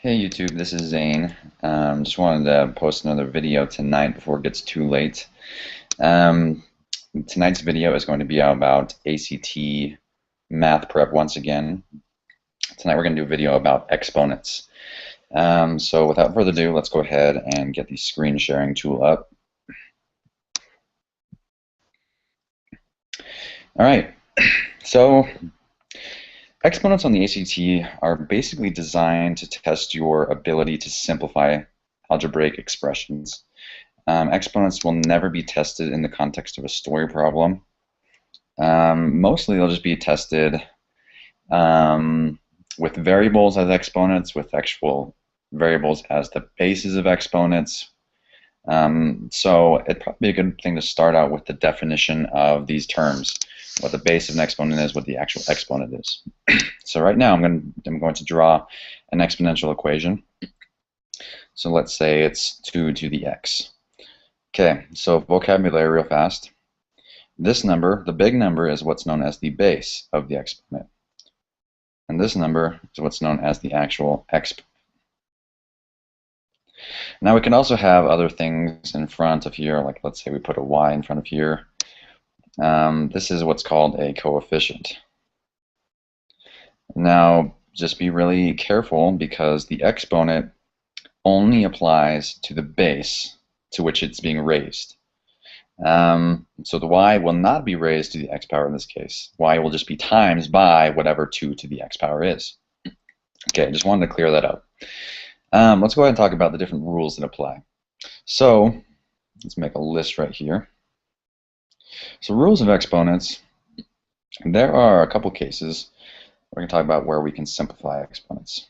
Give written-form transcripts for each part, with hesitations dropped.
Hey YouTube, this is Zane. Just wanted to post another video tonight before it gets too late. Um, Tonight's video is going to be about ACT math prep once again. Tonight we're going to do a video about exponents. So without further ado, let's go ahead and get the screen sharing tool up. All right, so exponents on the ACT are basically designed to test your ability to simplify algebraic expressions. Exponents will never be tested in the context of a story problem. Mostly they'll just be tested with variables as exponents, with actual variables as the bases of exponents. So it'd probably be a good thing to start out with the definition of these terms, what the base of an exponent is, what the actual exponent is. So right now I'm going to draw an exponential equation. So let's say it's 2 to the x. Okay, so vocabulary real fast. This number, the big number, is what's known as the base of the exponent. And this number is what's known as the actual exponent. Now we can also have other things in front of here, like let's say we put a y in front of here. This is what's called a coefficient. Now just be really careful because the exponent only applies to the base to which it's being raised. So the y will not be raised to the x power in this case. Y will just be times by whatever 2 to the x power is. Okay, just wanted to clear that up. Let's go ahead and talk about the different rules that apply. So let's make a list right here. So rules of exponents, there are a couple cases we're going to talk about where we can simplify exponents.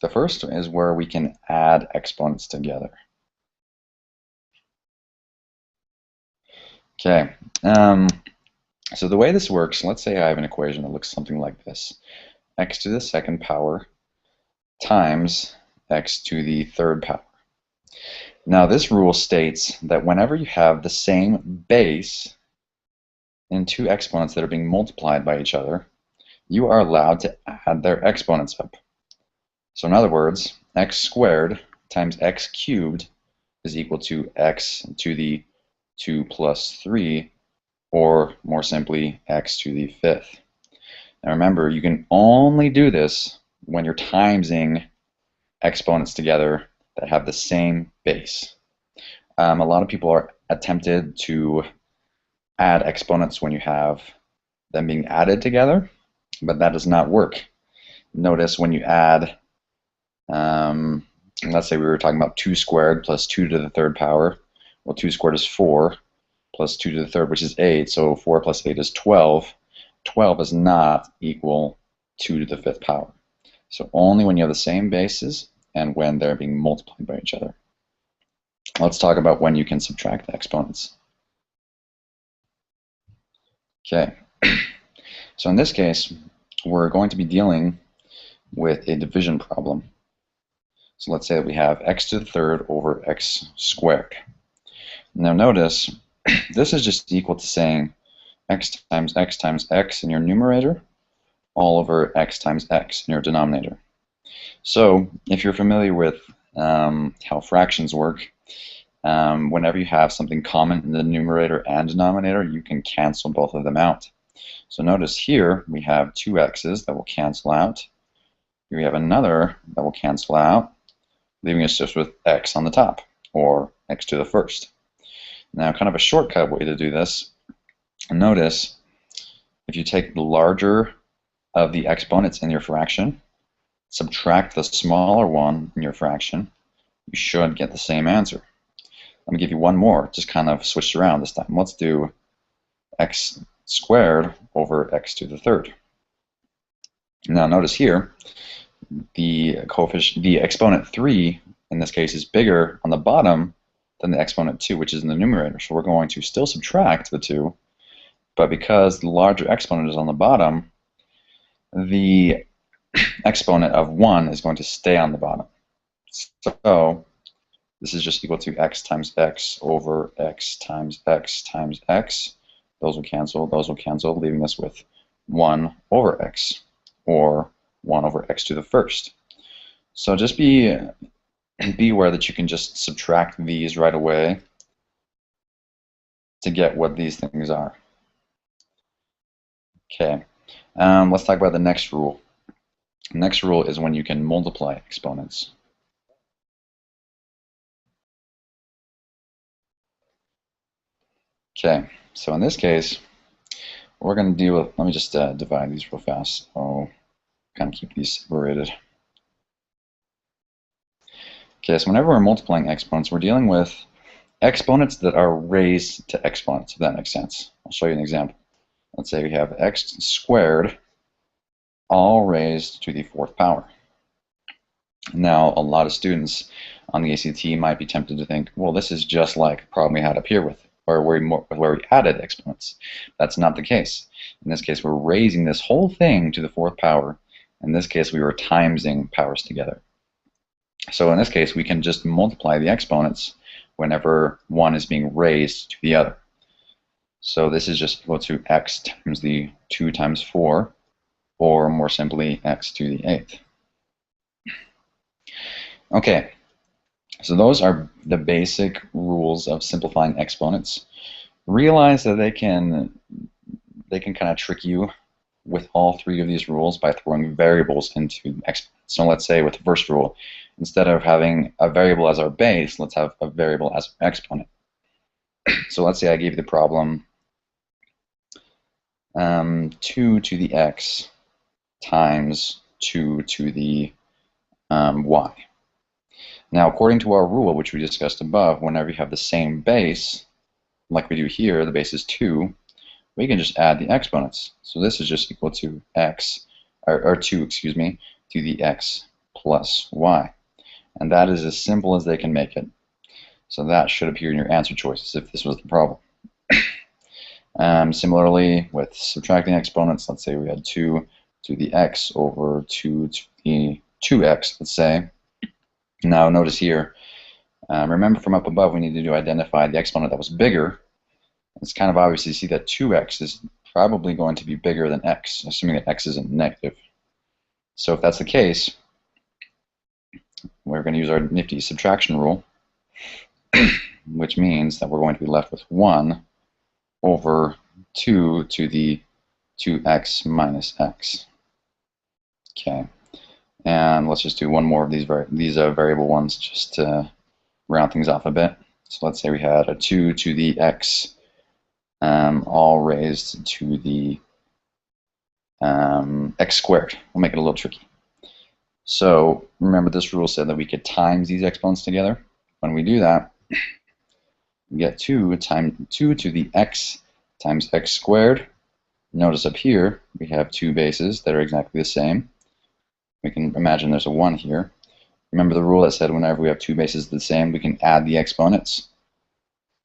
The first is where we can add exponents together. Okay, so the way this works, let's say I have an equation that looks something like this. X to the second power times x to the third power. Now this rule states that whenever you have the same base in two exponents that are being multiplied by each other, you are allowed to add their exponents up. So in other words, x squared times x cubed is equal to x to the 2 plus 3, or more simply, x to the fifth. Now remember, you can only do this when you're timesing exponents together that have the same base. A lot of people are tempted to add exponents when you have them being added together, but that does not work. Notice when you add, let's say we were talking about 2 squared plus 2 to the third power. Well, 2 squared is 4, plus 2 to the third, which is 8, so 4 plus 8 is 12. 12 is not equal 2 to the fifth power. So only when you have the same bases and when they're being multiplied by each other. Let's talk about when you can subtract the exponents. Okay, so in this case, we're going to be dealing with a division problem. So let's say that we have x to the third over x squared. Now notice, this is just equal to saying x times x in your numerator all over x times x in your denominator. So if you're familiar with how fractions work, whenever you have something common in the numerator and denominator, you can cancel both of them out. So notice here we have two x's that will cancel out. Here we have another that will cancel out, leaving us just with x on the top, or x to the first. Now, kind of a shortcut way to do this, notice if you take the larger of the exponents in your fraction, subtract the smaller one in your fraction, you should get the same answer. Let me give you one more, just kind of switched around this time. Let's do x squared over x to the third. Now notice here, the exponent 3 in this case is bigger on the bottom than the exponent 2, which is in the numerator. So we're going to still subtract the 2, but because the larger exponent is on the bottom, the exponent of 1 is going to stay on the bottom. So this is just equal to x times x over x times x times x. Those will cancel, leaving us with 1 over x, or 1 over x to the first. So just be aware that you can just subtract these right away to get what these things are. Okay, let's talk about the next rule. The next rule is when you can multiply exponents. Okay, so in this case, we're going to deal with, let me just divide these real fast. Oh, kind of keep these separated. Okay, so whenever we're multiplying exponents, we're dealing with exponents that are raised to exponents, if that makes sense. I'll show you an example. Let's say we have x squared all raised to the fourth power. Now, a lot of students on the ACT might be tempted to think, well, this is just like a problem we had up here with, or where we added exponents. That's not the case. In this case, we're raising this whole thing to the fourth power. In this case, we were timesing powers together. So in this case, we can just multiply the exponents whenever one is being raised to the other. So this is just equal to x times the 2 times 4, or more simply, x to the 8th. Okay, so those are the basic rules of simplifying exponents. Realize that they can kind of trick you with all three of these rules by throwing variables into exponents. So let's say with the first rule, instead of having a variable as our base, let's have a variable as our exponent. So let's say I gave you the problem 2 to the x times 2 to the y. Now, according to our rule, which we discussed above, whenever you have the same base, like we do here, the base is 2, we can just add the exponents. So this is just equal to x, or 2, excuse me, to the x plus y. And that is as simple as they can make it. So that should appear in your answer choices if this was the problem. Similarly, with subtracting exponents, let's say we had 2 to the x over 2 to the 2x, let's say. Now notice here, remember from up above, we needed to identify the exponent that was bigger. It's kind of obvious to see that 2x is probably going to be bigger than x, assuming that x isn't negative. So if that's the case, we're going to use our nifty subtraction rule, which means that we're going to be left with 1 over 2 to the 2x minus x. Okay, and let's just do one more of these variable ones just to round things off a bit. So let's say we had a 2 to the x all raised to the x squared. We'll make it a little tricky. So remember, this rule said that we could times these exponents together. When we do that, we get 2 times 2 to the x times x squared. Notice up here we have two bases that are exactly the same. We can imagine there's a 1 here. Remember the rule that said whenever we have two bases the same, we can add the exponents.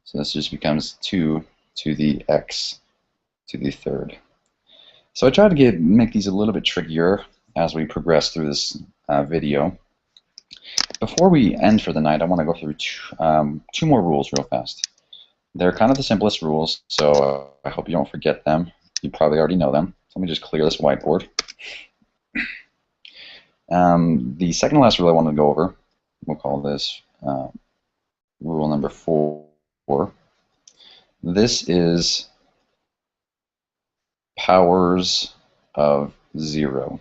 So this just becomes 2 to the x to the third. So I tried to make these a little bit trickier as we progress through this video. Before we end for the night, I want to go through two more rules real fast. They're kind of the simplest rules, so I hope you don't forget them. You probably already know them. So let me just clear this whiteboard. The second to last rule I wanted to go over, we'll call this rule number 4. This is powers of 0.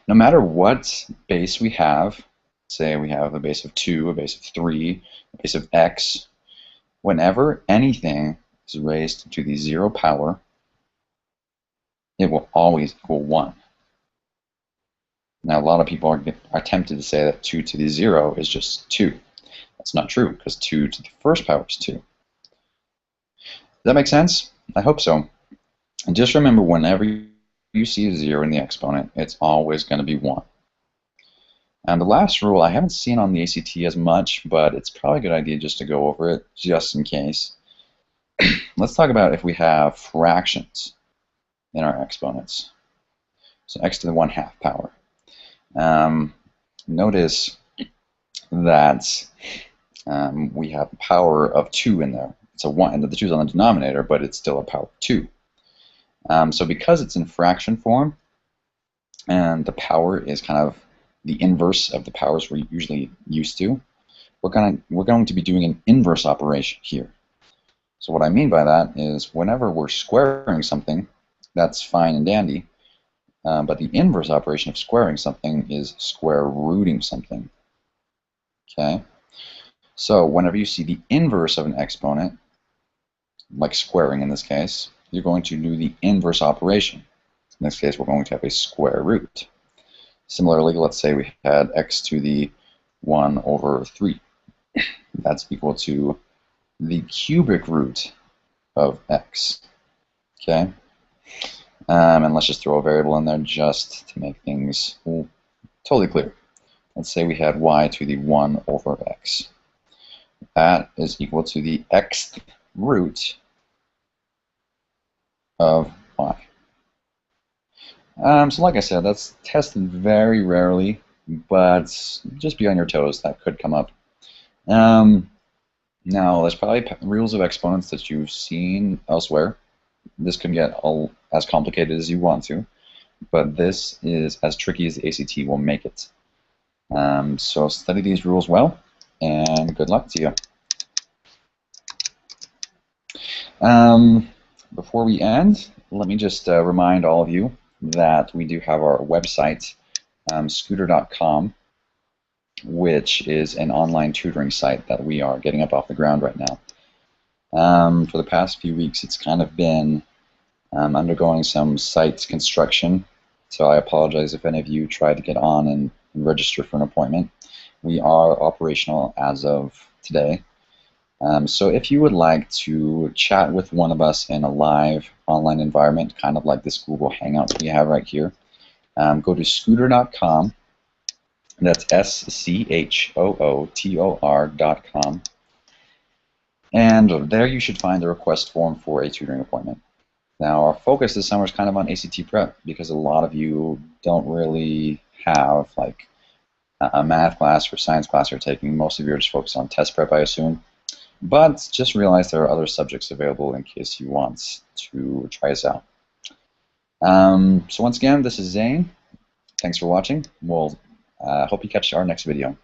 No matter what base we have, say we have a base of 2, a base of 3, a base of x, whenever anything is raised to the 0 power, it will always equal 1. Now, a lot of people are tempted to say that 2 to the 0 is just 2. That's not true, because 2 to the first power is 2. Does that make sense? I hope so. And just remember, whenever you see a 0 in the exponent, it's always going to be 1. And the last rule I haven't seen on the ACT as much, but it's probably a good idea just to go over it, just in case. Let's talk about if we have fractions in our exponents. So x to the 1/2 power. Notice that we have a power of 2 in there. It's a 1, and the 2 is on the denominator, but it's still a power of 2. So because it's in fraction form, and the power is kind of the inverse of the powers we're usually used to. We're going to be doing an inverse operation here. So what I mean by that is whenever we're squaring something, that's fine and dandy, but the inverse operation of squaring something is square rooting something. Okay? So whenever you see the inverse of an exponent, like squaring in this case, you're going to do the inverse operation. In this case, we're going to have a square root. Similarly, let's say we had x to the 1 over 3. That's equal to the cubic root of x. Okay? And let's just throw a variable in there just to make things totally clear. Let's say we had y to the 1 over x. That is equal to the xth root of y. So like I said, that's tested very rarely, but just be on your toes. That could come up. Now, there's probably rules of exponents that you've seen elsewhere. This can get as complicated as you want to, but this is as tricky as the ACT will make it. So study these rules well, and good luck to you. Before we end, let me just remind all of you that we do have our website, scooter.com, which is an online tutoring site that we are getting up off the ground right now. For the past few weeks, it's kind of been undergoing some site construction, so I apologize if any of you tried to get on and register for an appointment. We are operational as of today. So if you would like to chat with one of us in a live online environment, kind of like this Google Hangout we have right here, go to scooter.com. That's SCHOOTOR.com. And there you should find the request form for a tutoring appointment. Now, our focus this summer is kind of on ACT prep because a lot of you don't really have like a math class or science class you're taking. Most of you are just focused on test prep, I assume. But just realize there are other subjects available in case you want to try us out. So once again, this is Zane. Thanks for watching. We'll hope you catch our next video.